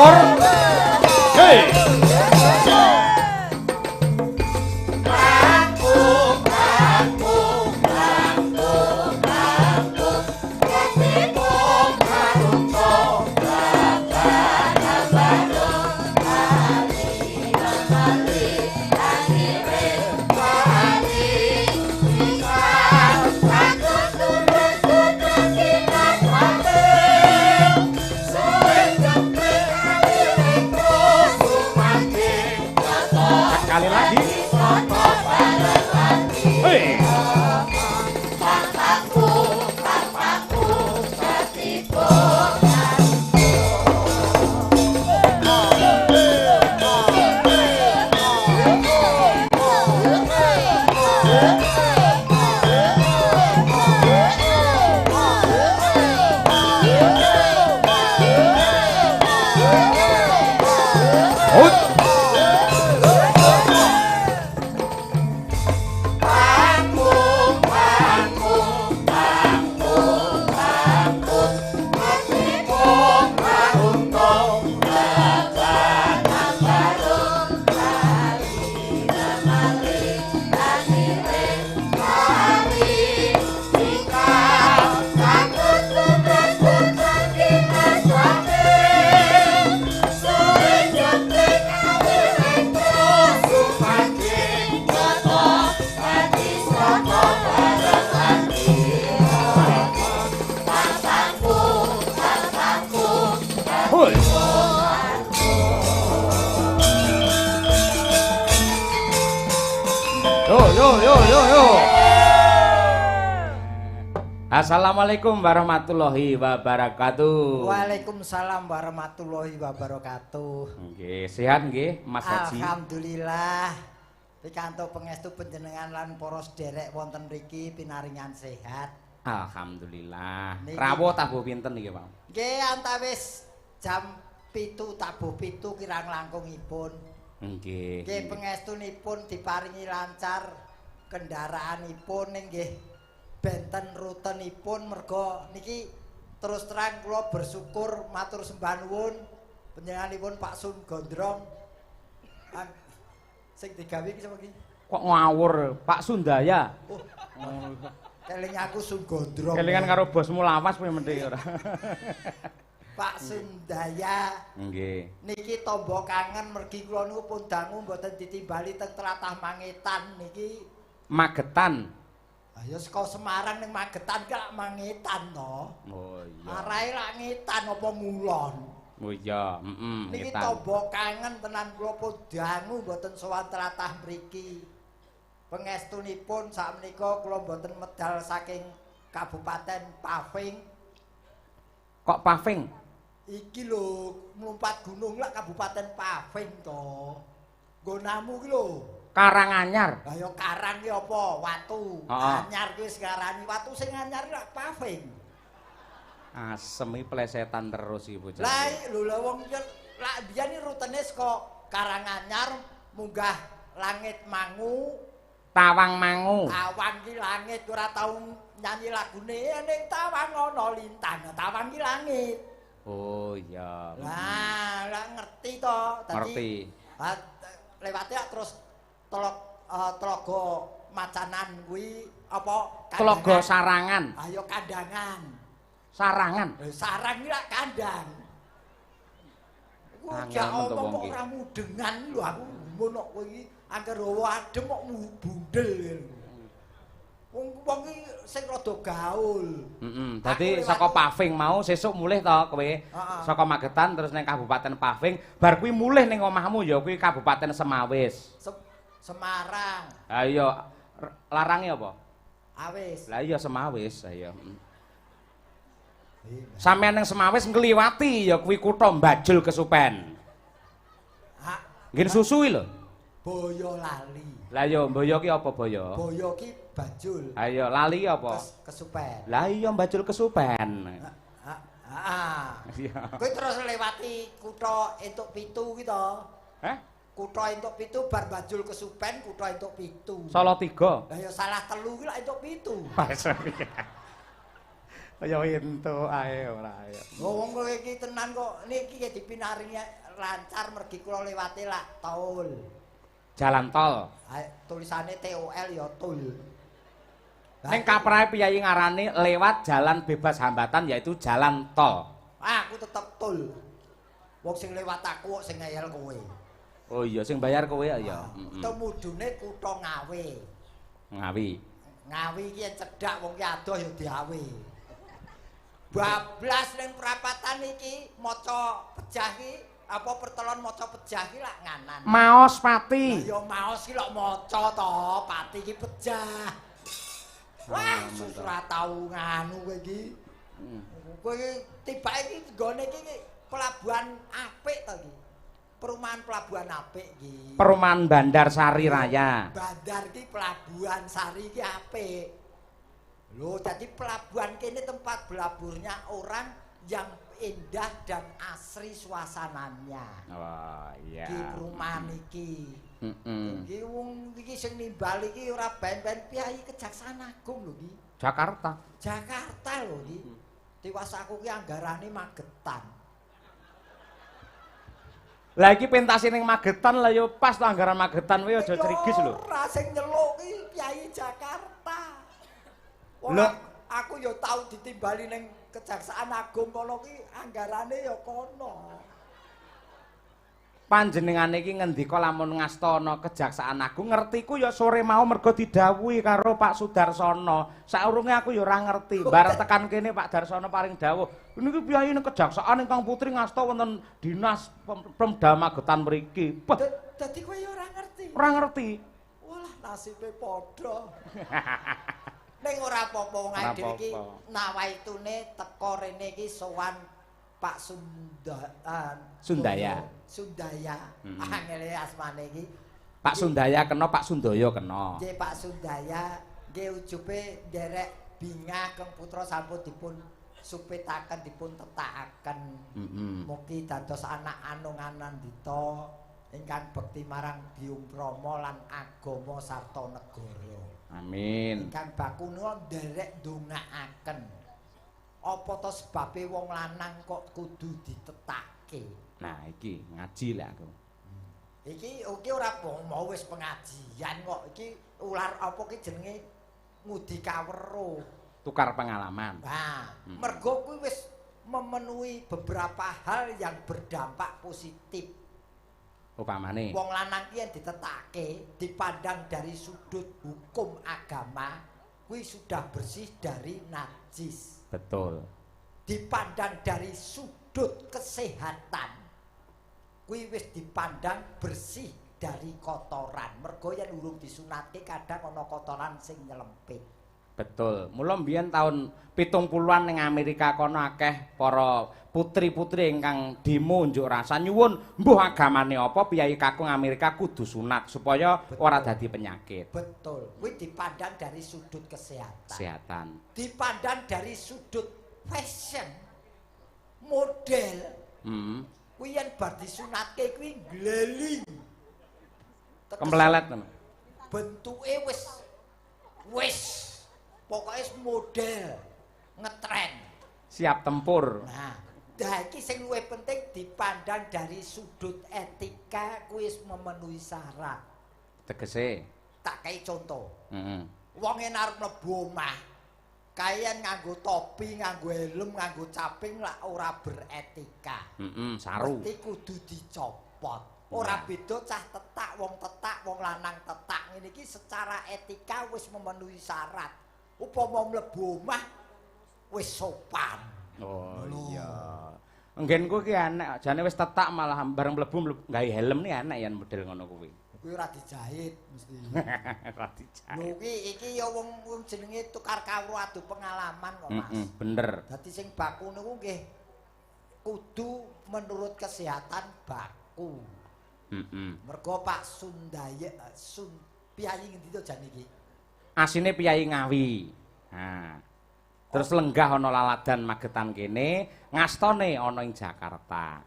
selikur. Hei. Sekali lagi. Hei. Yo. Assalamualaikum warahmatullahi wabarakatuh. Waalaikumsalam warahmatullahi wabarakatuh. Nggih, sehat nggih Mas Haji? Alhamdulillah. Pikantuk pangestu panjenengan lan para sederek wonten mriki pinaringan sehat. Alhamdulillah. Rawuh tabuh pinten niki, Pak? Nggih, antawis jam 7 tabuh 7 kirang langkungipun. Nggih. Nggih, pangestunipun diparingi lancar kendaraanipun nggih benten rutenipun merga niki terus terang kula bersyukur matur sembah nuwun panjenenganipun Pak Sun Gondrong sing digawe iki sapa iki? Kok ngawur Pak Sundaya? Oh. Keling aku Sun Gondrong. Kelingan karo bosmu lawas kowe mendhe ora. Pak Sundaya. Nggih. Niki tombo kangen mergi kula niku pun dangu mboten ditimbali teng tlatah Mangetan niki. Magetan. Ayo saka Semarang ning Magetan ki lak Mangetan to. Oh iya. Arahe lak Ngetan apa Ngulon. Oh iya, Niki Ngetan. tombo kangen tenan kula pun dangu mboten sowan tlatah mriki. Pangestunipun sakmenika kula mboten medal saking Kabupaten Paving. Kok Paving? Iki lho mlumpat gunung lak Kabupaten Paving to. Nggonamu ki lho. Karanganyar. Lah ya karang ki apa? Watu. Anyar ki wis ngarani watu sing anyar lak Paving. Asem iki plesetan terus iki bocah. Lah lho wong lak biyen rutene saka Karanganyar munggah Langit Mangu. Tawang Mangu. Tawang ki langit ora tau nyanyi lagune ning tawang ana lintang. Tawang ki langit. Oh iya. Lah ngerti to. Ngerti. Lewate terus Telaga Macanan kuwi apa? Telaga Sarangan. Ayo kandangan. Sarangan. Sarang iki lak kandang. Ku Angel gak men to wong omong iki. ora mudengan lho aku ngono kowe iki angger adem kok bundel. Wong iki sing rada gaul. Dadi saka Paving mau sesuk mulih to kowe. Saka Magetan terus ning Kabupaten Paving, bar kuwi mulih ning omahmu ya kuwi Kabupaten Semawis. Semarang. Ha iya, larange apa? Awis. Lah iya Semawis, ayo. Sampeyan ning Semawis ngliwati ya kuwi kutha Mbajul Kesupen. Nggih susu lho. Boyo lali. Lah iya Boyo ki apa Boyo? Boyo ki Bajul. Ayo lali apa? Kesupen. Lah iya Mbajul Kesupen. Iya. Kowe terus lewati kutha Entuk Pitu ki to. Hah? Kutha Entuk Pitu bar Bajul Kesupen kutha Entuk Pitu. Salatiga. Lah ya salah telu ki lak Entuk Pitu. Kaya entuk ae ora ae. Wong kowe iki tenan kok niki dipinaringi lancar mergi kula liwate lak tol. Jalan tol. Tulisane TOL ya tol. Ning kaprahe piyayi ngarani lewat jalan bebas hambatan yaitu jalan tol. Aku tetep tol. Wong sing lewat aku kok sing ngeyel kowe. Oh iya sing bayar kowe ya. Temudune kutha Ngawi. Ngawi. Ngawi iki cedhak wong ki adoh ya diawe. Bablas ning prapatan iki maca pejah ki apa pertelon maca pejah ki lak nganan. Maos pati. Ya maos ki lak maca to, pati ki pejah. Wah, susra tau nganu kowe iki. Kowe tibake iki nggone iki pelabuhan apik to iki. Perumahan pelabuhan apik iki. Perumahan Bandar Sari Raya. Bandar iki pelabuhan Sari iki apik. Loh, jadi pelabuhan kini tempat belaburnya orang yang indah dan asri suasananya. Oh iya. Di perumahan iki. Iki wong iki sing nimbal iki ora ben-ben Kyai Kejaksaan Agung lho iki. Jakarta. Jakarta lho iki. Tiwas aku ki anggarane Magetan. Lah iki pentase ning Magetan lah yo pas to anggaran Magetan kowe aja crigis lho. Ora sing nyeluk ki Kyai Jakarta. Wong aku ya tau ditimbali ning Kejaksaan Agung kono ki anggarane ya kono. Panjenengane iki ngendika lamun ngasta ana Kejaksaan Agung ngertiku ya sore mau mergo didhawuhi karo Pak Sudarsono. Saurunge aku ya ora ngerti. Bareng tekan kene Pak Darsono paring dawuh, niki piyayi ning Kejaksaan ingkang putri ngasta wonten Dinas Pemda Magetan mriki. Dadi kowe ya ora ngerti. Ora ngerti. Walah nasibe padha. Ning ora apa-apa wong ae dhewe iki nawaitune teko rene iki sowan Pak Sundaya. Angele asmane iki. Pak Sundaya kena, Pak Sundoyo kena. Nggih Pak Sundaya nggih ujube nderek bingah keng putra sampun dipun supetaken dipun tetakaken. Mugi dados anak anung-anan dita ingkang bekti marang Byung Rama lan agama sarta negara. Amin. Ingkang bakuna nderek ndongaaken. Apa to sebabe wong lanang kok kudu ditetake? Nah, iki ngaji lah aku. Iki ora mau wis pengajian kok. Iki ular apa ki jenenge ngudi kawero. Tukar pengalaman. Nah, mergo kuwi wis memenuhi beberapa hal yang berdampak positif. Upamane wong lanang ki yen ditetake dipandang dari sudut hukum agama kuwi sudah bersih dari najis. Betul. Dipandang dari sudut kesehatan kuwi wis dipandang bersih dari kotoran. Mergo yen urung disunatke kadang ana kotoran sing nyelempit. Betul. Mula mbiyen taun 70-an ning Amerika kono akeh para putri-putri ingkang demo unjuk rasa nyuwun mbuh agamane apa Kyai Kakung Amerika kudu sunat supaya ora dadi penyakit. Betul. Kuwi dipandang dari sudut kesehatan. Kesehatan. Dipandang dari sudut fashion. Model. Kuwi yen bar disunatke kuwi gleling. Kemplelet ngono. Bentuke wis pokoknya model ngetren. Siap tempur. Nah, iki sing luwih penting dipandang dari sudut etika kuwi wis memenuhi syarat. Tegese tak kei contoh. Wong yen arep mlebu omah, kayan nganggo topi, nganggo helm, nganggo caping lak ora beretika. Saru. Mesti kudu dicopot. Ora beda cah tetak, wong lanang tetak. Ngene iki secara etika wis memenuhi syarat. Upama mlebu omah wis sopan. Oh iya. Nggenku ki enek, jane wis tetak malah bareng mlebu gawe helm ni enek yen model ngono kuwi. Kuwi ora dijahit mesti. Ora dijahit. Lho iki ya wong jenenge tukar kawruh adu pengalaman kok, Mas. Bener. Dadi sing baku niku nggih kudu menurut kesehatan baku. Mergo Pak Sundaya Piyayi ngendi to jan iki? Asine Piyayi Ngawi. Nah. Terus lenggah ana laladan Magetan kene, ngastane ana ing Jakarta.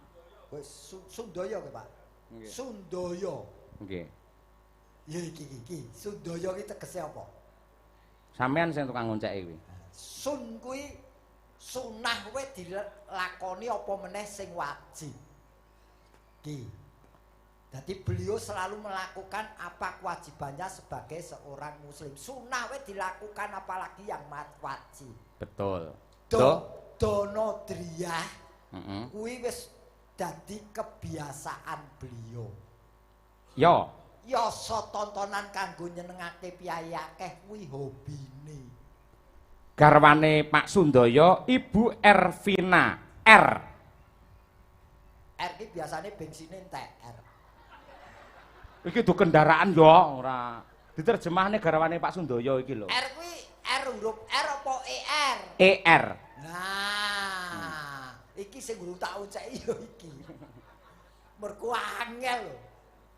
Wis Sundaya ke, Pak? Nggih. Sundaya. Nggih. Ya iki. Sundaya ki tegese apa? Sampeyan sing tukang ngonceki kuwi. Sun kuwi sunah kuwi dilakoni apa meneh sing wajib. Ki. Jadi beliau selalu melakukan apa kewajibannya sebagai seorang muslim. Sunah kuwi dilakukan apalagi yang wajib. Betul. Donodriyah kuwi wis dadi kebiasaan beliau. Ya tontonan kanggo nyenengake piyai akeh kuwi hobine. Garwane Pak Sundoyo Ibu Ervina R. R ki biasane bensine entek R. Iki do kendaraan yo ora. Diterjemahne garwane Pak Sundoyo iki lho. R kuwi R huruf R apa ER? ER. Nah, iki sing guru tak uceki yo iki. Mergo angel lho.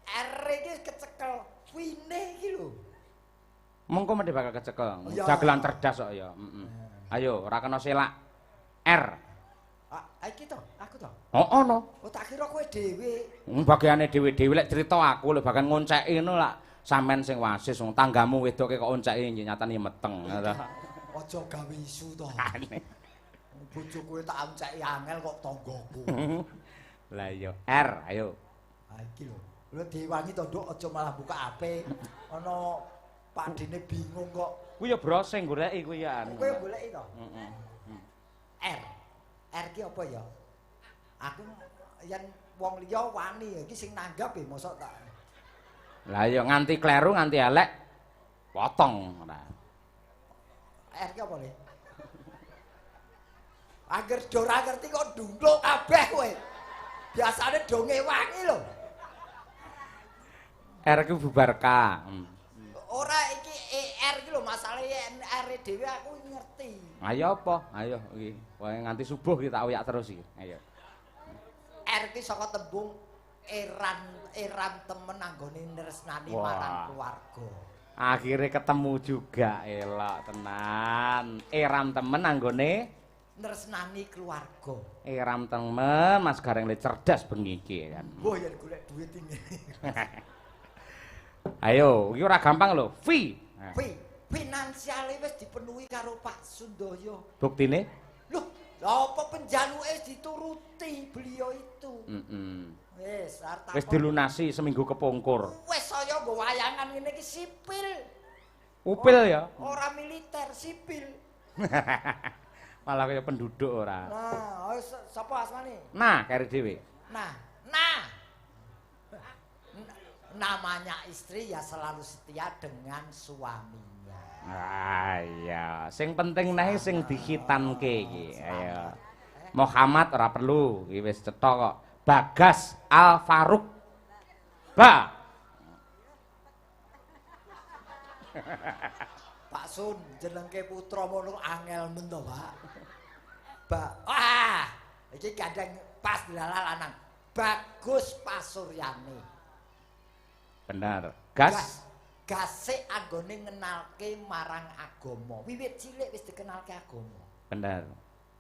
R iki kecekel wine iki lho. Mengko mesti bakal kecekel. Ya. Dagelan cerdas kok ya. Ayo, ora kena selak. R. Iki to, aku to. Ono. Oh tak kira kowe dhewe. Bagiane dhewe-dhewe lek cerita aku lho bakal ngonceki ngono lak sampean sing wasis wong tanggamu wedoke kok onceki nyatane meteng. Aja gawe isu to. Bojo kowe tak onceki angel kok tanggoku. Lah iya, R, ayo. Iki lho. Lho diwangi to, Nduk, aja malah buka HP. Ana padine bingung kok. Kuwi ya brosing goleki kuwi ya. Kowe goleki to? R. R ki apa ya? Aku yen wong liya wani iki sing nanggap ya mosok tak. Lah ya nganti kleru nganti elek potong ora. R ki apa le? Agar ora ngerti kok ndungkluk kabeh kowe. Biasane do ngewangi lho. R ku bubarka. Ora iki ER iki lho masalahe R dhewe aku ngerti. Ayo apa? Ayo iki. Wae nganti subuh kita oyak terus iki. Ayo. R ki saka tembung eran temen anggone nresnani marang keluarga. Akhirnya ketemu juga elok tenan. Eram temen anggone nresnani keluarga. Eram temen Mas Gareng le cerdas bengi iki kan. Wah yen golek duit iki. Ayo, iki ora gampang lho. Finansiale wis dipenuhi karo Pak Sundoyo. Buktine? Loh, apa penjaluke dituruti beliau itu? Wis, arep Wis dilunasi seminggu kepungkur. Wis saya nggo wayangan ngene iki sipil. Upil ya? Ora militer, sipil. Malah kaya penduduk ora. Nah, sapa asmane? Nah, kari dhewe. Nah. Namanya istri ya selalu setia dengan suaminya. Ah iya, sing penting nae sing dikhitanke iki. Ayo. Muhammad ora perlu, iki wis cetha kok. Bagas Al Faruq. Pak Sun, jenengke putra mono angel men to, Pak. Iki gandeng pas dilala lanang. Bagus Pasuryani. Bener. Gase anggone ngenalke marang agama. Wiwit cilik wis dikenalke agama. Bener.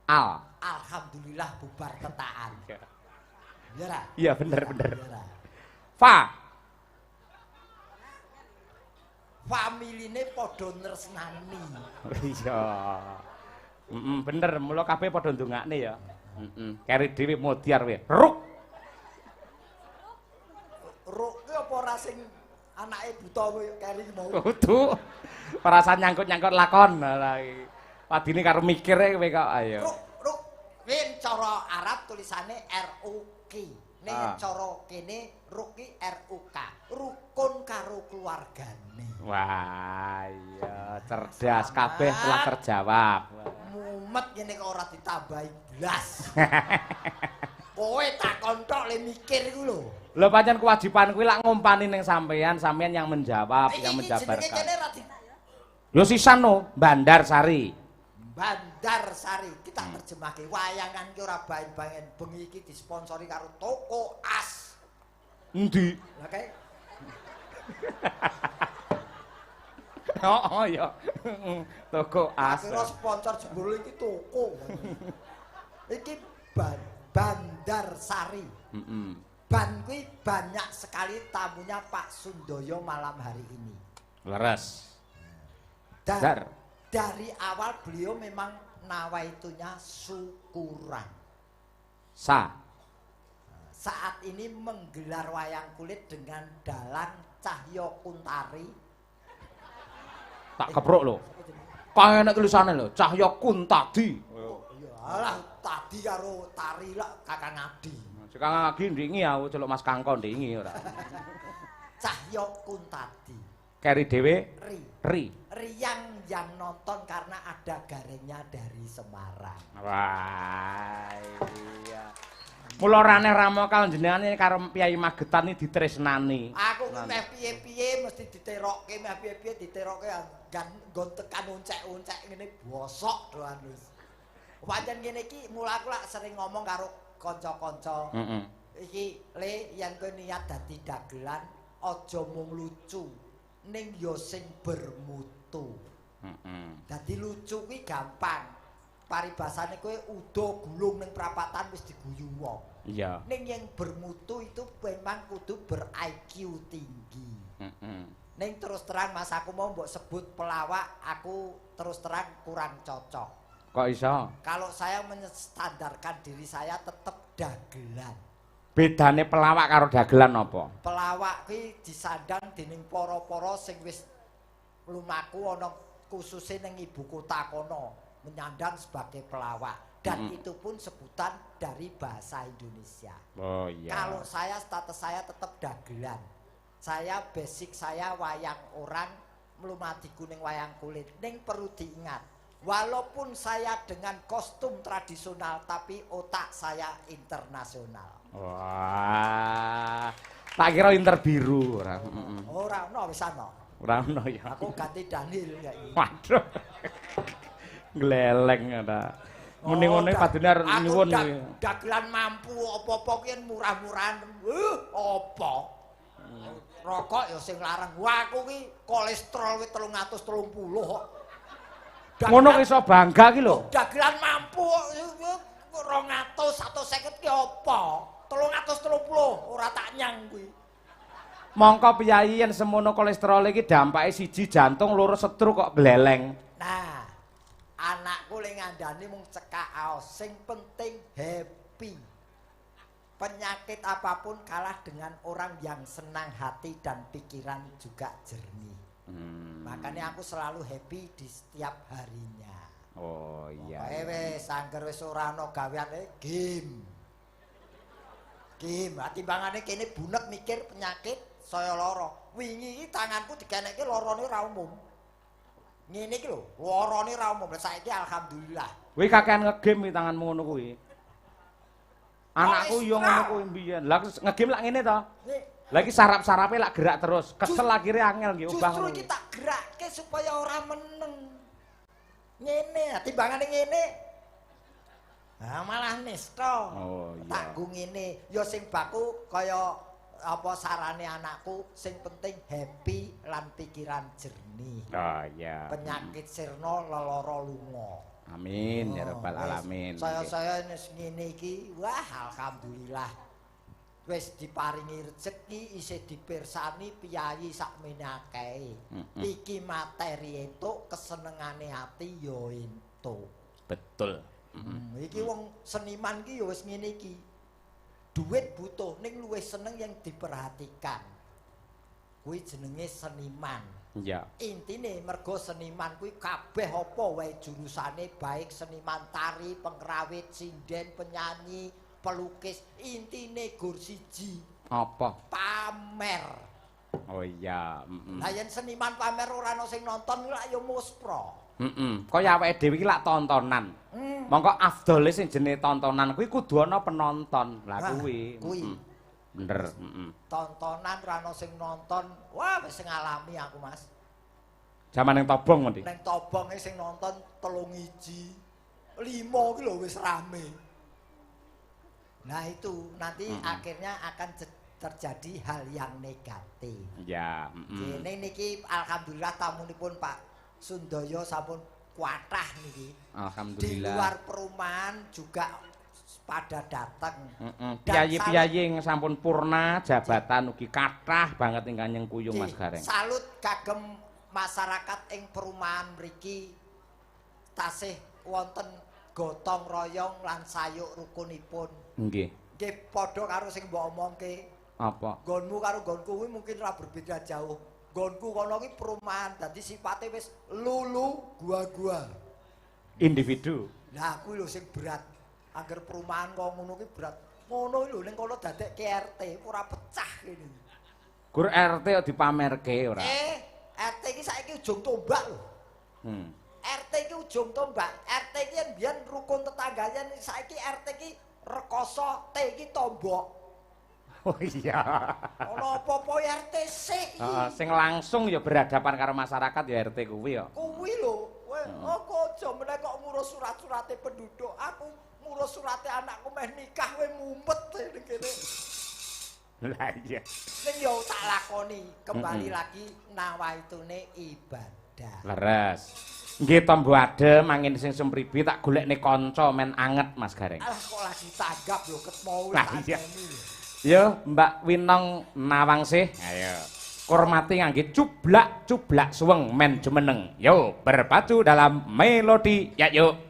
Alhamdulillah bubar tetaan. Iya ra? Iya bener. Familine padha nresnani. Iya. Bener, mula kabeh padha ndongakne ya. Keri dhewe modiar we. Ruk ki apa ora sing anake buta kowe keri mau. Kudu. Perasaan nyangkut-nyangkut lakon. Lah iki. Padine karo mikire kowe kok ayo. Ruk. Wen cara Arab tulisane RUK. Ning cara kene ruk ki RUK. Rukun karo keluargane. Wah, iya cerdas kabeh telah terjawab. Mumet ngene kok ora ditambahi blas. Kowe takon tok le mikir iku lho. Lho pancen kewajiban kuwi lak ngumpani ning sampean yang menjawab, yang menjabarkan. Yo sisan no, Bandar Sari. Bandar Sari. Kita terjemahke wayangan ki ora baen-baen. Bengi iki disponsori karo Toko As. Endi? Lah kae. Oh ya. Toko As. Akhirnya sponsor jebul iki toko. Iki Bandar Sari. Ban kuwi banyak sekali tamunya Pak Sundoyo malam hari ini. Leres. Dari awal beliau memang nawaitunya syukuran. Saat ini menggelar wayang kulit dengan dalang Cahyo Kuntari. Tak keprok lho. Kaya enak tulisane lho, Cahyo Kuntadi. Alah, tadi karo tari lah Kakang Adi. Kakang Adi ndingi aku celuk Mas Kangko ndingi ora. Cahyo Kuntadi. Keri dhewe Ri. Yang nonton karena ada garengnya dari Semarang. Wah, iya. Mulorane Ramokal jenengane karo Piyai Magetan iki ditresnani. Aku ku meh piye-piye mesti diterokke, meh piye-piye diterokke nggon tekan uncek-uncek ngene bosok doan wis. Pancen ngene iki mulaku lak sering ngomong karo kanca-kanca. Iki Le yen kowe niat dadi dagelan aja mung lucu, ning ya sing bermutu. Dadi lucu kuwi gampang. Paribasane kowe udo gulung ning prapatan wis diguyu wong. Iya. Ning yang bermutu itu memang kudu ber-IQ tinggi. Ning terus terang Mas aku mau mbok sebut pelawak, aku terus terang kurang cocok. Kok iso? Kalau saya menstandarkan diri saya tetap dagelan. Bedane pelawak karo dagelan apa? Pelawak kuwi disandang dening para-para sing wis lumaku ana khususe ning ibu kota kono. Menyandang sebagai pelawak dan itu pun sebutan dari bahasa Indonesia. Oh iya. Kalau saya status saya tetap dagelan. Saya basic saya wayang orang melumati kuning wayang kulit. Ning perlu diingat, walaupun saya dengan kostum tradisional tapi otak saya internasional. Wah. Tak kira inter biru ora. Ora ono wis ana. Ora ono ya. Aku ganti Daniel kayak ini. Waduh. Gleleng ada. Muni ngono padune arep nyuwun kuwi. Dagelan mampu apa-apa kuwi murah-murahan. Apa? Rokok ya sing larang. Wah aku ki kolesterol wis 330 kok. Ngono iso bangga ki lho. Dagelan mampu 200 150 ki apa? 330 ora tak nyang kuwi. Mongko piyayi yen semono kolesterol iki dampake siji jantung, loro stroke kok gleleng. Nah, anakku le ngandani mung cekak aos, sing penting happy. Penyakit apapun kalah dengan orang yang senang hati dan pikiran juga jernih. Makanya aku selalu happy di setiap harinya. Oh iya. Wis angger wis ora ana gaweane game. Timbangane kene bunek mikir penyakit saya loro. Wingi iki tanganku dikenekke lorone ora umum. Ngene iki lho, lorone ora umum. Saiki alhamdulillah. Kuwi kakean ngegame tanganmu ngono kuwi. Anakku yo ngono kuwi mbiyen. Lah ngegame lak ngene to. Lah iki sarap-sarape lak gerak terus. Kesel akhire angel nggih ubah ngono. Justru iki tak gerakke supaya ora meneng. Ngene, timbangane ngene. Ah malah nista. Oh iya. Tanggung ngene, ya sing baku kaya apa sarane anakku sing penting happy lan pikiran jernih. Oh iya. Penyakit sirna lelara lunga. Amin ya rabbal alamin. Saya wis ngene iki wah alhamdulillah. Wis diparingi rezeki isih dipirsani piyayi sakmene akeh. Iki materi entuk kesenengane ati ya entuk. Betul. Iki wong seniman ki ya wis ngene iki. Duit butuh ning luwih seneng yang diperhatikan. Kuwi jenenge seniman. Iya. Intine mergo seniman kuwi kabeh apa wae jurusane baik seniman tari, pengrawit, sinden, penyanyi, pelukis, intine gur siji. Apa? Pamer. Oh iya, Lah yen seniman pamer ora ana sing nonton lak ya muspra. Kaya awake dhewe iki lak tontonan. Mongko afdole sing jenenge tontonan kuwi kudu ana penonton. Lah kuwi. Bener, Tontonan ora ana sing nonton. Wah, wis ngalami aku, Mas. Zaman ning Tobong ngendi? Ning Tobonge sing nonton 3 5 ki lho wis rame. Nah itu nanti akhirnya akan terjadi hal yang negatif. Ya, Ini niki alhamdulillah tamunipun Pak Sundoyo sampun kuatah niki. Alhamdulillah. Di luar perumahan juga pada datang. Piyayi-piyayi yang sampun purna jabatan ugi kathah banget ingkang nyengkuyung Mas Gareng. Salut kagem masyarakat ing perumahan mriki tasih wonten gotong royong lan sayuk rukunipun. Nggih. Nggih padha karo sing mbok omongke. Apa? Nggonmu karo nggonku kuwi mungkin ora berbeda jauh. Nggonku kono ki perumahan, dadi sifate wis lulu gua-gua. Individu. Lah kuwi lho sing berat. Angger perumahan kok ngono ki berat. Ngono lho ning kono dadekke RT ora pecah kene. Gur RT kok dipamerke ora. RT iki saiki ujung tombak lho. RT iki ujung tombak. RT iki yen biyen rukun tetangganya saiki RT iki rekoso, T iki tombok. Oh iya. Ono apa-apa RT sik. Heeh, sing langsung ya berhadapan karo masyarakat ya RT kuwi ya. Kuwi lho, kowe kok aja meneh kok ngurus surat-surate penduduk. Aku ngurus surate anakku meh nikah kowe mumet ning kene. Lah iya. Ning yo tak lakoni, kembali lagi nawaitune ibadah. Leres. Nggih to Mbok Adem, angin sing sempribi tak golekne kanca men anget Mas Gareng. Alah kok lagi tanggap lho ketemu Lah iya. Yo Mbak Winong Nawangsih. Ayo. Kurmati ngangge cublak-cublak suweng men jumeneng. Yo berpacu dalam melodi. Ya yuk.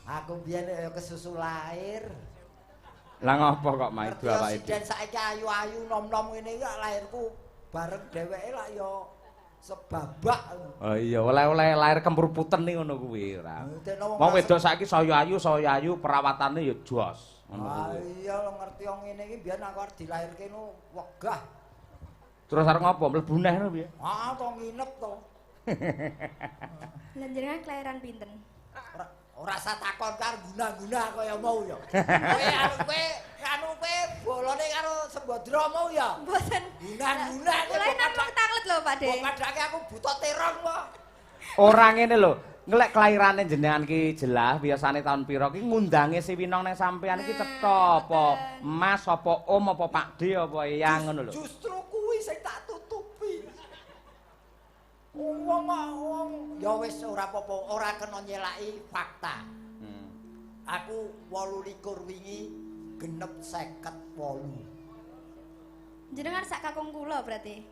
Aku biyen ya kesusu lahir. Lah ngopo kok maido awake dhewe? Yen saiki ayu-ayu nom-nom ngene iki lahirku bareng dheweke lak ya sebabak. Oh iya, oleh-oleh lahir kempur puten nih ngono kuwi ora. Wong wedok saiki saya ayu, perawatane ya jos. Ah iya lo ngerti wong ngene iki biyen aku arep dilahirke no wegah. Terus arep ngopo? Mlebu neh ngono piye? Ah to nginep to. Lah jenengan kelahiran pinten? Ora usah takon karo guna-guna kaya mau ya. Kowe bolone karo Sembadra mau ya. Mboten. Guna-guna Kula namung taklet lho, Pak De. Kok padake aku buta terong kok. Ora ngene lho. Ngelek kelahirane jenengan ki jelas biasane tahun pira ki ngundange si Winong nang sampean iki cetha apa Mas apa Om apa Pak D apa Eyang ngono lho. Justru kuwi sing tak tutupi. Wong ya wis ora apa-apa, ora kena nyelaki fakta. Aku 28 wingi genep 58. Jenengan sak kakung kula berarti.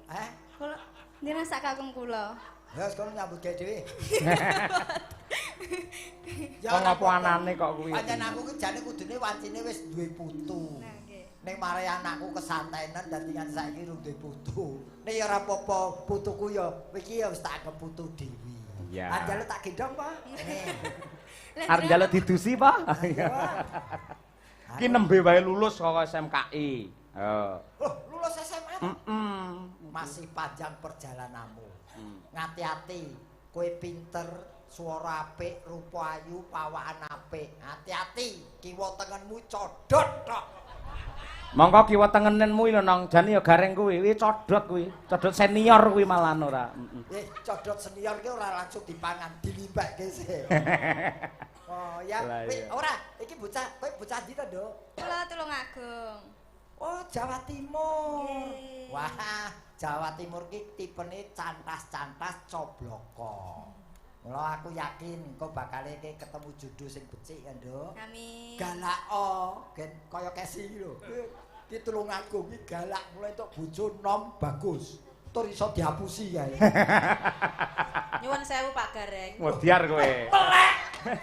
Kula jenengan sak kakung kula. Ya wis kono nyambut gawe dhewe. Kok ngapa anane kok kuwi? Pancen aku ki jane kudune wancine wis duwe putu. Nah, nggih. Ning mare anakku kesantenan dadi nganti saiki rung duwe putu. Nek ya ora apa-apa, putuku ya iki ya wis tak anggap putu dhewe. Iya. Anjale tak gendong, Pak. Arep njaluk didusi, Pak. Ki nembe wae lulus saka SMKI. Heeh. Loh, lulus SMA. Masih Masih panjang perjalananmu. Ngati-ati, kowe pinter, swara apik, rupa ayu, pawakan apik. Hati-hati, kiwa tengenmu codot tok. Monggo kiwa tengenenmu lho nang jane ya gareng kuwi, codot kuwi. Codot senior kuwi malah ora. Codot senior ki ora langsung dipangan, dilimbake sih. Oh ya, ora, iki bocah, kowe bocah ndi to, Nduk? Kula Tulungagung. Oh, Jawa Timur. Nggih. Wah, Jawa Timur ki tipene cantas-cantas cobloko. Mula aku yakin engko bakal ketemu jodoh sing becik ya, Nduk. Amin. Galak gen kaya kesi lho. Ki Tulungagung ki galak mulai entuk bojo nom bagus. Tur iso dihapusi kae. Nyuwun sewu Pak Gareng. Modiar kowe. Melek.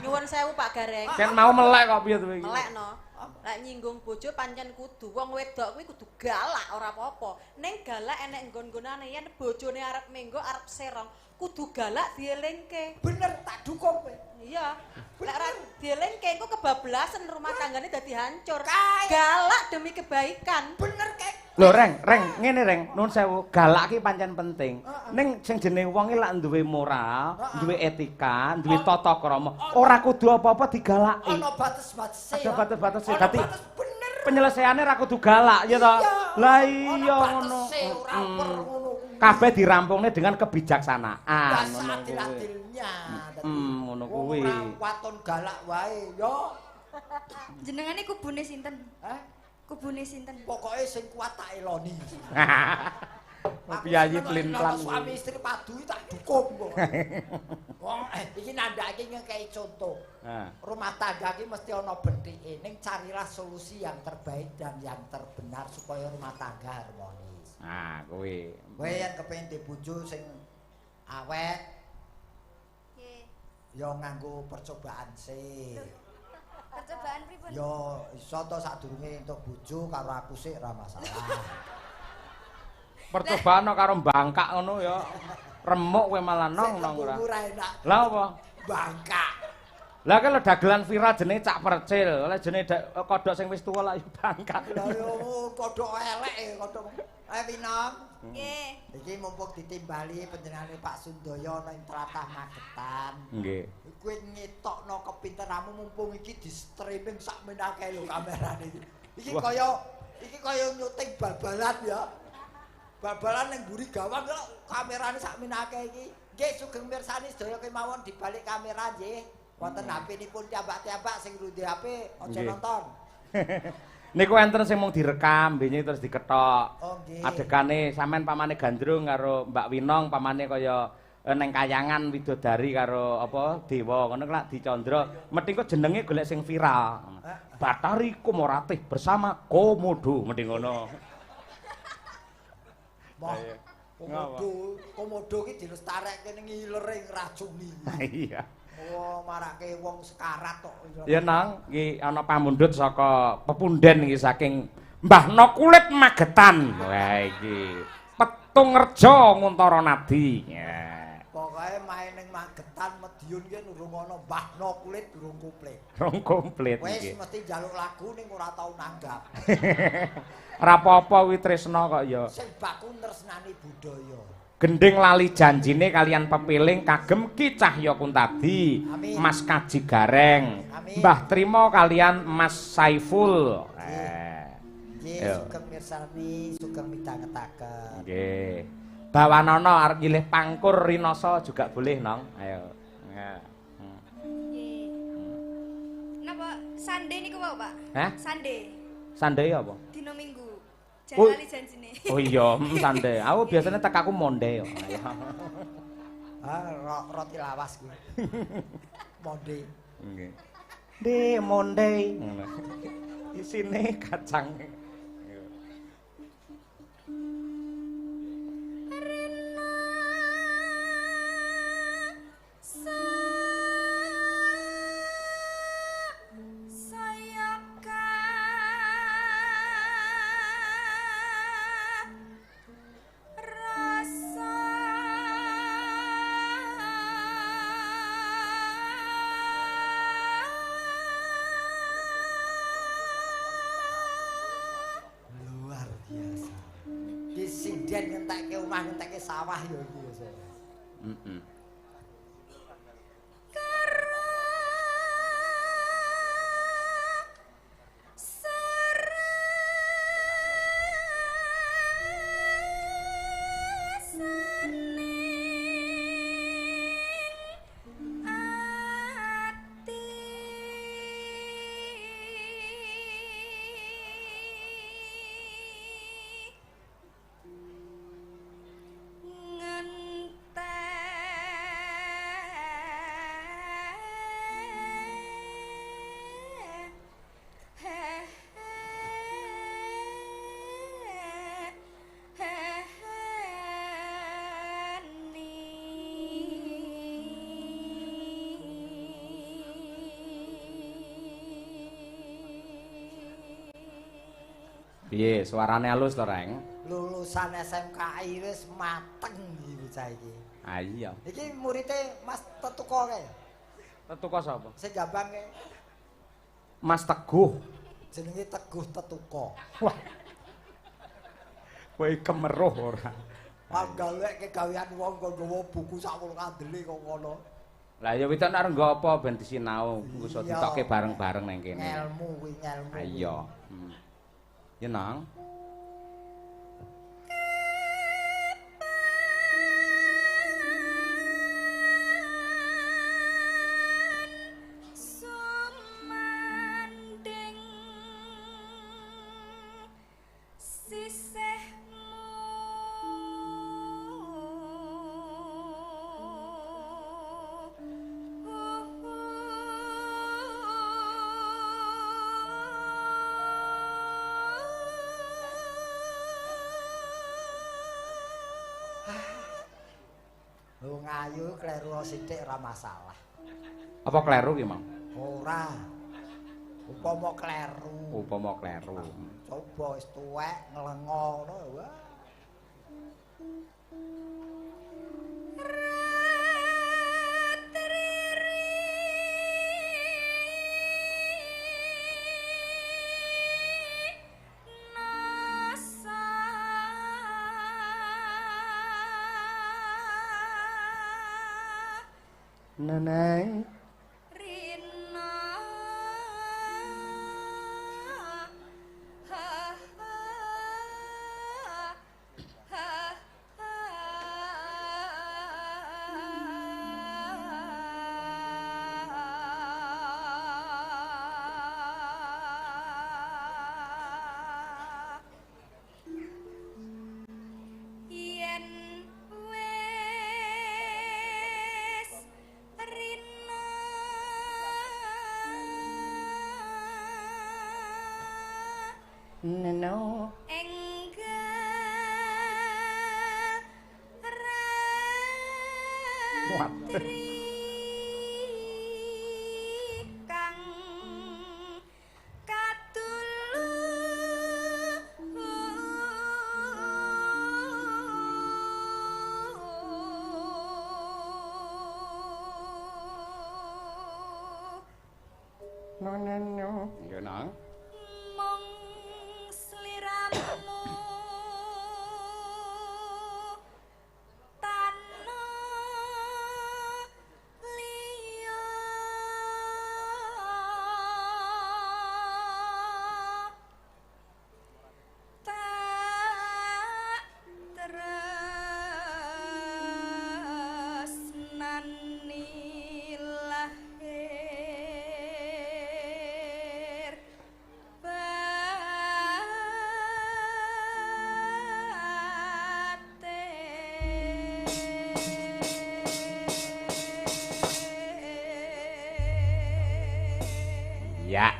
Nyuwun sewu Pak Gareng. Ken mau melek kok piye to iki? Melekno. Lek nyinggung bojo pancen kudu wong wedok kuwi kudu galak ora apa-apa. Ning galak enek nggon-nggonane yen bojone arep menggo arep serong kudu galak dielingke. Bener tak dukung kowe. Iya. Lek ora dielingke engko kebablasan rumah tanggane dadi hancur. Galak demi kebaikan. Bener kek. Lho Reng, ngene Reng, nuwun sewu, galak ki pancen penting. Ning sing jenenge wong ki lak duwe moral, duwe etika, duwe tata krama, ora kudu apa-apa digalaki. Ana batas-batase ya. Ada batas-batase. Ana Dadi batas bener. penyelesaiane ra kudu galak ya to. Lah iya ngono. Kabeh dirampungne dengan kebijaksanaan Biasa ngono kuwi. adil-adilnya. Ngono kuwi. Ora waton galak wae yo. Jenengane kubune sinten? Hah? Kubune sinten? Pokoke sing kuat tak eloni. Piyayi plin-plan. Suami istri padu tak dukung kok. Wong iki nandhake ngekei contoh. Rumah tangga iki mesti ana bentike. Ning carilah solusi yang terbaik dan yang terbenar supaya rumah tangga harmonis. Nah, kuwi. Kowe yen kepengin di bojo sing awet Nggih. ya nganggo percobaan sih. Percobaan pripun? Yo iso to sadurunge entuk bojo karo aku sik ora masalah. Percobaan karo bangkak ngono ya. Remuk kowe malah nong ora. Ora enak. Lah apa? Bangkak. Lah kan dagelan viral jenenge Cak Percil, oleh jenenge kodhok sing wis tuwa lah ya bangkak. Lah yo kodhok elek e kodhok. Winong. Nggih. Iki mumpung ditimbali panjenengane Pak Sundoyo ana ing tlatah Magetan. Nggih. Kowe ngetokno kepinteranmu mumpung iki di streaming sak menake lho kamerane iki. Iki kaya nyuting bal-balan ya. Bal-balan ning mburi gawang kok kamerane sak menake iki. Nggih sugeng mirsani sedaya kemawon dibalik kamera nggih. Wonten HP-nipun tiambak-tiambak sing nduwe HP aja nonton. Niku enten sing mung direkam, bengi terus diketok. Oh nggih. Adegane sampean pamane gandrung karo Mbak Winong, pamane kaya neng kayangan widodari karo apa dewa ngono lak dicandra. Mething kok jenenge golek sing viral. Bathari Komoratih bersama Komodo, mending ngono. Komodo ki dilestarekke ning ilering racuni. Iya. Oh, marake wong sekarat tok. Ya nang, iki ana pamundhut saka pepunden iki saking Mbah No Kulit Magetan. Wah iki Petung Reja Nguntara Nadi. Pokoke main ning Magetan Madiun ki urung ana Mbah No Kulit durung komplit. Rong komplit Wis iki. mesti njaluk lagu ning ora tau nanggap. Ora apa-apa kuwi tresna kok ya. Sing baku tresnani budaya. Gending lali janjine kalian pepiling kagem Ki Cahya Kuntadi, Amin. Mas Kaji Gareng, Amin. Mbah Trimo kalian Mas Saiful. Nggih, sugeng mirsani, sugeng midhangetaken. Nggih. Bawanana arep nyilih pangkur rinoso juga boleh, Nong. Ayo. Nggih. Napa sande niku wae, Pak? Hah? Sande. Sande apa? Dino Minggu. Oh. Jangan lali janjine. Oh iya, sande. Aku biasanya tekaku monde. Roti lawas kuwi. Monde. Nggih. Di monde. Ngono. Isine kacang. Sinden ngentekke omah ngentekke sawah ya iki ya. Heeh. Piye, suarane halus to, Reng? Lulusan SMKI wis mateng iki bocah iki. Ah iya. Iki muridé Mas Tetuko kae. Tetuko sapa? Sing gampang kae. Mas Teguh. Jenenge Teguh Tetuko. Wah. Kowe kemeruh ora? Panggalek kegawean wong kok nggawa buku sakmono kandele kok ngono. Lah ya wita nek nggo apa ben disinau, iso ditokke bareng-bareng nang kene. Ngelmu kuwi ngelmu. Ah iya. Ya nang. Ngayu kleru sithik ora masalah. Apa kleru ki, Mang? Ora. Upama kleru. Upama kleru. Coba wis tuwek nglengo ngono wah. Neneng Rina yen wis Rina Neno enggal ratri kang Neno. Ya nang. mong sliramu tanah liya tak tresnani lahir Ya.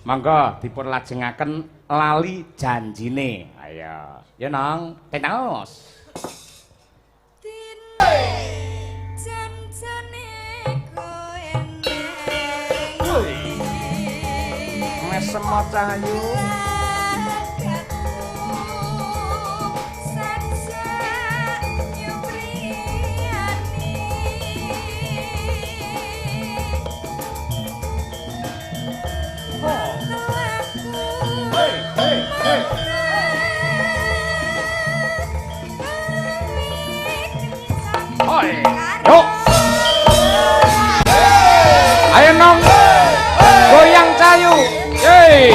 Monggo dipun lajengaken lali janjine. Ayo. Ya nang, tenos. janjane kowe neng Mesem cahayu. Oi. Yuk. Ayo nong. Goyang cahayu. Yeay.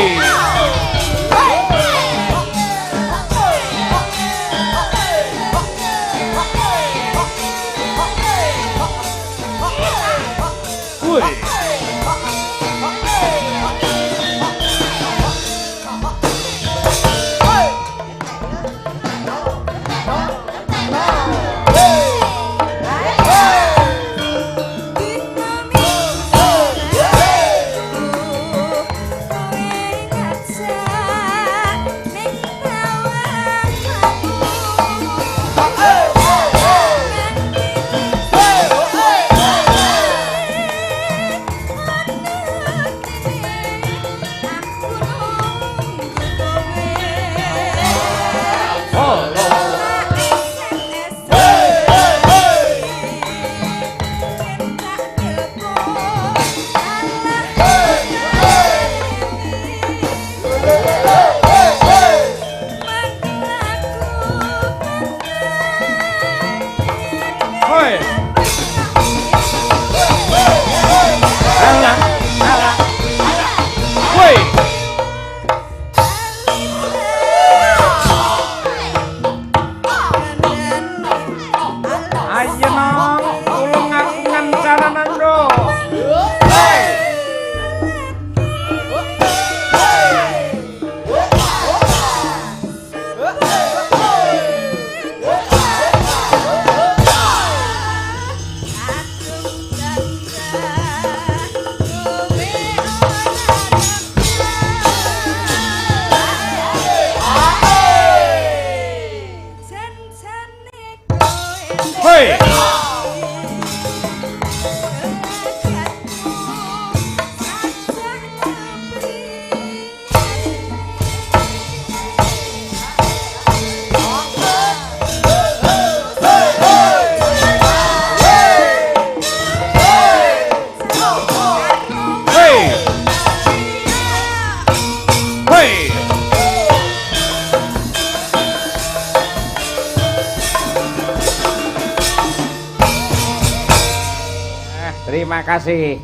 kasih.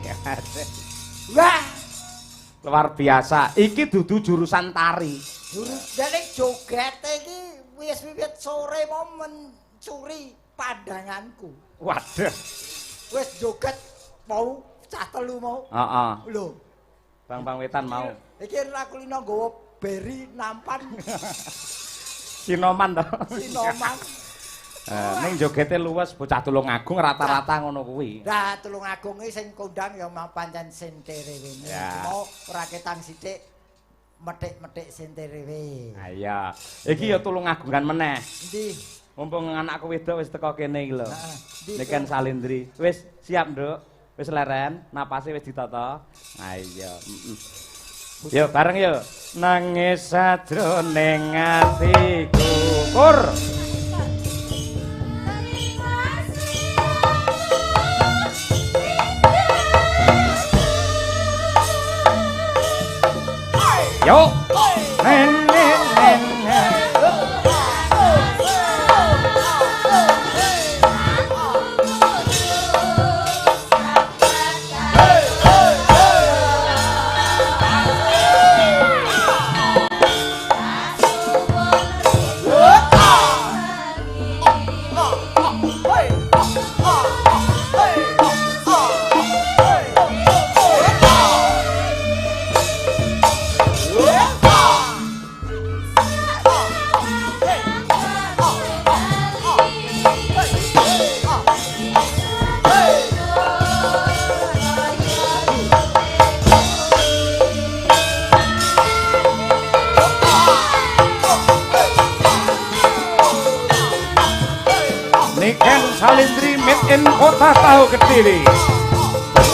Wah, Luar biasa. Iki dudu jurusan tari. Jadi joget iki wis wiwit sore mau mencuri pandanganku. Waduh. Wis joget mau cah telu mau. Heeh. Lho, Bang Wetan mau. iki ra kulino nggawa beri nampan Sinoman to. sinoman. Ning jogete luwes bocah Tulungagung rata-rata ngono kuwi. Lah Tulungagung iki sing kondang ya mau pancen senterewe. Ya. Mau ora ketang sithik metik-metik senterewe. Ha iya. Iki ya Tulungagungan meneh. Endi? Mumpung anakku wedok wis teko kene iki lho. Heeh. Niken Salindri. Wis siap, Nduk? Wis leren, napase wis ditata. Ha iya. Yo bareng yo. Nangis sajroning atiku. Kur. Yo. Nen nen nen. Niken Salindri made in Kota Tahu Kediri.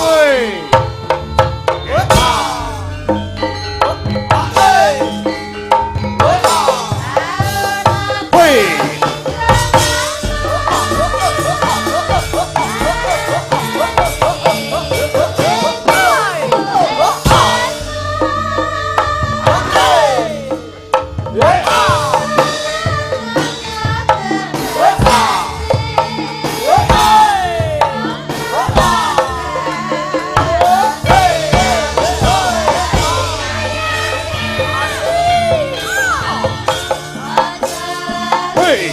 Woi. Woi.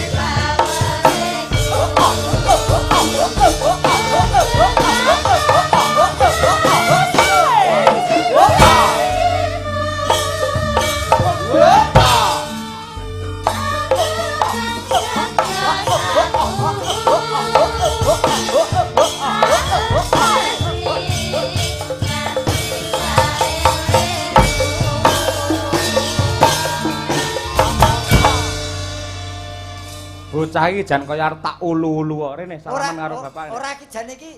Bocah iki jan kaya arep tak ulu-ulu kok rene salaman karo bapak. Ora iki jane iki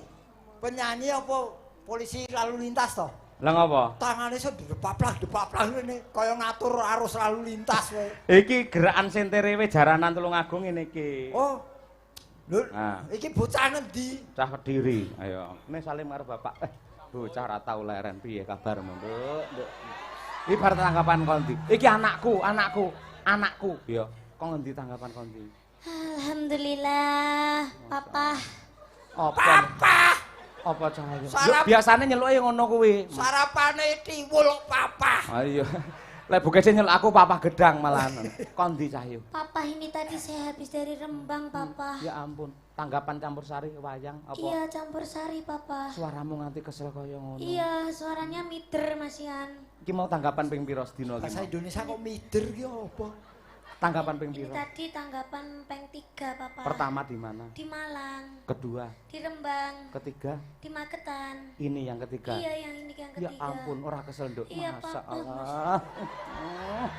penyanyi apa polisi lalu lintas to? Lah ngapa? Tangane iso depaplak rene kaya ngatur arus lalu lintas kowe. Iki gerakan senterewe jaranan Tulungagung ngene iki. Oh. Lho, Nah. iki bocah ngendi? Cah Kediri. Ayo, ne salim karo bapak. Bocah ra tau leren piye kabarmu, Nduk? Nduk. Iki bar tanggapan kondi. Iki anakku. Ya, kok ngendi tanggapan kondi? Alhamdulillah, Papa. Apa cahaya? Sarap- Biasane nyeluke ngono kuwi. Sarapane tiwul papa. Ayo. Lek bukese nyeluk aku papa gedang malahan. Kondi Cahyo? Papa ini tadi saya habis dari Rembang, Papa. Ya ampun, tanggapan campur sari wayang apa? Iya, campur sari, Papa. Suaramu nganti kesel kaya ngono. Iya, suaranya mider, Mas Ian. Iki mau tanggapan ping pira sedina iki? Bahasa Indonesia kok mider ki apa? Tanggapan ping Ini pira? tadi tanggapan peng 3, Papa. Pertama di mana? Di Malang, Kedua, di Rembang, ketiga, di Magetan. ini yang ketiga. Iya, yang ini yang Ya ketiga. ampun, ora kesel, Nduk. Iya, Masya Papa, Allah.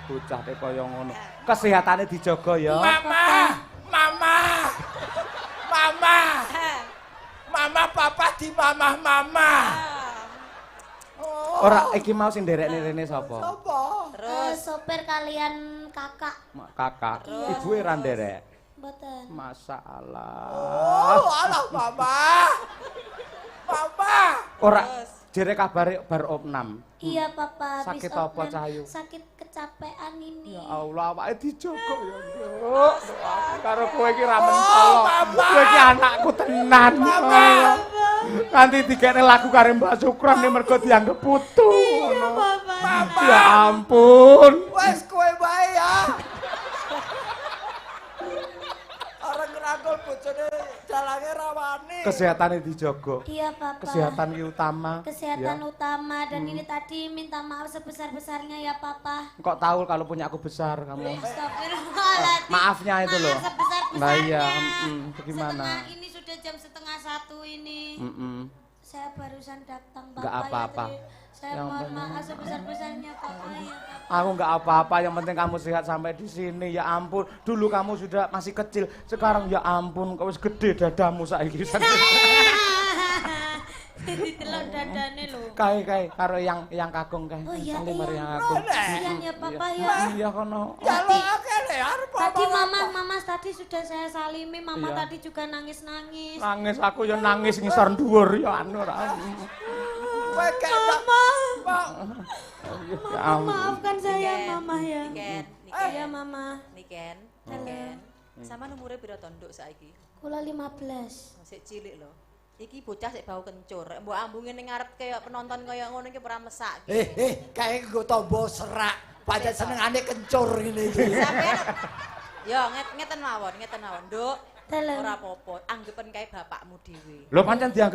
Bocah teh kaya ngono. Kesehatane dijaga ya. Mama papa di mama. Ora iki mau sing nderekne rene sapa? Apa? Sopir kalian kakak. Kakak. Iya. Ibuke ra nderek. Mboten. Masyaallah. Oh, alah mama. Ora jere kabare bar opnam. Iya, Papa. habis Sakit apa, opnam, Cahyu? Sakit kecapean ini. Ya Allah, awake dijogo ya, Nduk. Karo kowe iki ra mentolo. Kowe iki anakku tenan. Nganti dikene lagu karo Mbak Sukron nek mergo dianggep putu. Iya, Bapak. Ya ampun. Wes kowe bae ya. Orang ngrangkul bojone dalange rawani. Kesehatane dijogo. Iya, Bapak. Kesehatan ki utama. Kesehatan utama dan ini tadi minta maaf sebesar-besarnya ya, Papa. Kok tahu kalau punya aku besar kamu? Astagfirullahaladzim. Maafnya itu loh. Maaf sebesar-besarnya. Nah iya, itu gimana? Setengah ini sudah jam 12:30 ini. Saya barusan datang, Bapak. Nggak apa-apa. Saya Yang mohon penting- maaf sebesar-besarnya, Bapak ya, Bapak. Aku nggak apa-apa, yang penting kamu sehat sampai di sini. Ya ampun, dulu kamu sudah masih kecil, sekarang ya ampun, kau wis gede dadamu saiki. Ditelok dadane lho. Kai karo yang kakung kae. Oh iya, Saling mari iya. yang kakung. Kasihan ya, Papa ya. Iya kono. Jalukake le arep Tadi mama tadi sudah saya salimi, mama Iya. tadi juga nangis-nangis. Nangis aku ya nangis ngisor dhuwur ya anu ra. kowe gak Ya ampun. Maafkan saya, Mama ya. Niken, Iya, Mama. Niken, Halo. Niken. Sama umure pira to nduk saiki? Kula 15. Masih cilik lho. Iki bocah sik bau kencur. Mbok ambunge ning ngarep kaya penonton kaya ngono iki ora mesak. kae nggo tombo serak. Pancen senengane kencur ngene iki. Sampeyan ya ngeten mawon, Nduk. Halo. Ora apa-apa, anggepen kae bapakmu dhewe. Lho pancen dianggep